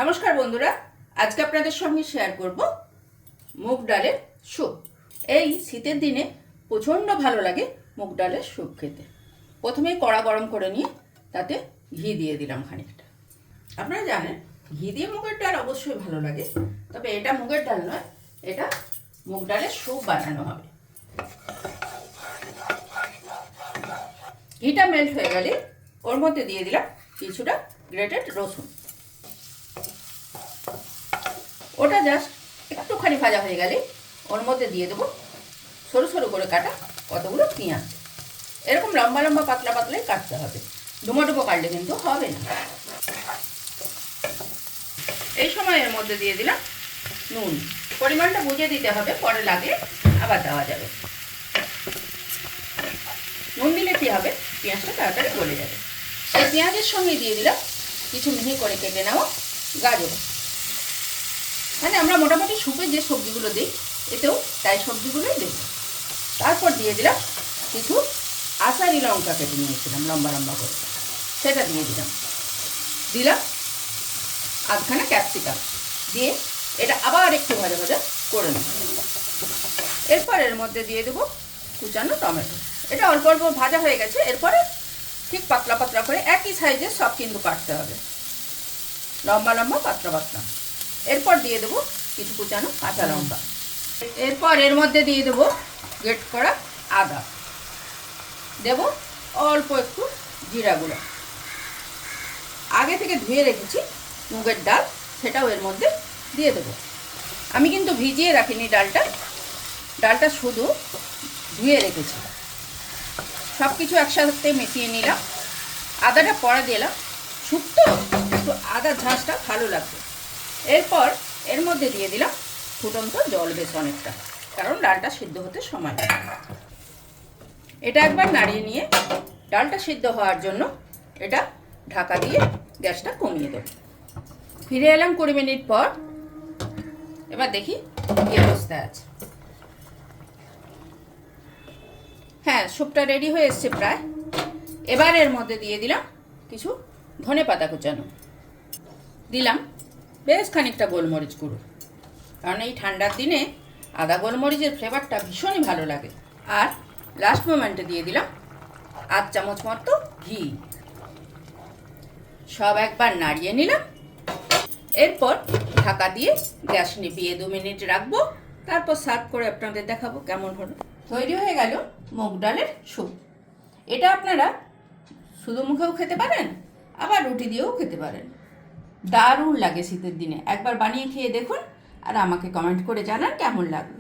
নমস্কার বন্ধুরা, আজকে আপনাদের সঙ্গে শেয়ার করব মুগ ডালের স্যুপ। এই শীতের দিনে প্রচণ্ড ভালো লাগে মুগ ডালের স্যুপ খেতে। প্রথমেই কড়া গরম করে নিয়ে তাতে ঘি দিয়ে দিলাম খানিকটা। আপনারা জানেন ঘি দিয়ে মুগের ডাল অবশ্যই ভালো লাগে, তবে এটা মুগের ডাল নয়, এটা মুগ ডালের স্যুপ বানানো হবে। ঘিটা মেল্ট হয়ে গেলে ওর মধ্যে দিয়ে দিলাম কিছুটা গ্রেটেড রসুন। ওটা জাস্ট একটুখানি ভাজা হয়ে গেলে ওর মধ্যে দিয়ে দেবো সরু সরু করে কাটা কতগুলো পেঁয়াজ। এরকম লম্বা লম্বা পাতলা পাতলাই কাটতে হবে, ডুমো ডুমো কাটলে কিন্তু হবে না। এই সময় এর মধ্যে দিয়ে দিলাম নুন। পরিমাণটা বুঝে দিতে হবে, পরে লাগলে আবার দেওয়া যাবে। নুন দিলে কী হবে, পেঁয়াজটা তাড়াতাড়ি গলে যাবে। এই পেঁয়াজের সঙ্গে দিয়ে দিলাম কিছু মিহি করে কেটে নেওয়া গাজর। মানে আমরা মোটামুটি স্যুপে যে সবজিগুলো দিই এতেও তাই সবজিগুলোই দেব। তারপর দিয়ে দিলাম কিছু আষাঢ়ি লঙ্কা কেটে নিয়েছিলাম লম্বা লম্বা করে, সেটা দিয়ে দিলাম আধখানা ক্যাপসিকাম দিয়ে এটা আবার একটু ভাজা ভাজা করে নেব। এরপর এর মধ্যে দিয়ে দেবো কুচানো টমেটো। এটা অল্প অল্প ভাজা হয়ে গেছে, এরপরে ঠিক পাতলা পাতলা করে একই সাইজের সব কিন্তু কাটতে হবে, লম্বা লম্বা পাতলা পাতলা। এরপর দিয়ে দেবো কিছু কুচানো কাঁচা লঙ্কা। এরপর এর মধ্যে দিয়ে দেবো গ্রেট করা আদা, দেব অল্প একটু জিরা গুঁড়ো। আগে থেকে ধুয়ে রেখেছি মুগের ডাল, সেটাও এর মধ্যে দিয়ে দেবো। আমি কিন্তু ভিজিয়ে রাখিনি ডালটা শুধু ধুয়ে রেখেছি। সব কিছু একসাথে মিশিয়ে নিলাম। আদাটা পরে দিলাম, শুক্তো একটু আদার ঝাঁসটা ভালো লাগবে। এরপর এর মধ্যে দিয়ে দিলাম ফুটন্ত জল বেশ অনেকটা, কারণ ডালটা সিদ্ধ হতে সময় লাগে। এটা একবার নাড়িয়ে নিয়ে ডালটা সিদ্ধ হওয়ার জন্য এটা ঢাকা দিয়ে গ্যাসটা কমিয়ে দেব। ফিরে এলাম 20 মিনিট পর। এবার দেখি কি অবস্থায় আছে। হ্যাঁ, স্যুপটা রেডি হয়ে এসছে প্রায়। এবার এর মধ্যে দিয়ে দিলাম কিছু ধনেপাতা কুচানো, দিলাম বেশ খানিকটা গোলমরিচ গুঁড়ো, কারণ এই ঠান্ডার দিনে আদা গোলমরিচের ফ্লেভারটা ভীষণই ভালো লাগে। আর লাস্ট মোমেন্টে দিয়ে দিলাম 1 চামচ মতো ঘি। সব একবার নাড়িয়ে নিলাম। এরপর ঢাকা দিয়ে গ্যাস নিভিয়ে 2 মিনিট রাখবো, তারপর সার্ভ করে আপনাদের দেখাবো কেমন হলো। তৈরি হয়ে গেল মুগ ডালের স্যুপ। এটা আপনারা শুধু মুখেও খেতে পারেন, আবার রুটি দিয়েও খেতে পারেন। দারুণ লাগে শীতের দিনে। একবার বানিয়ে খেয়ে দেখুন আর আমাকে কমেন্ট করে জানান কেমন লাগলো।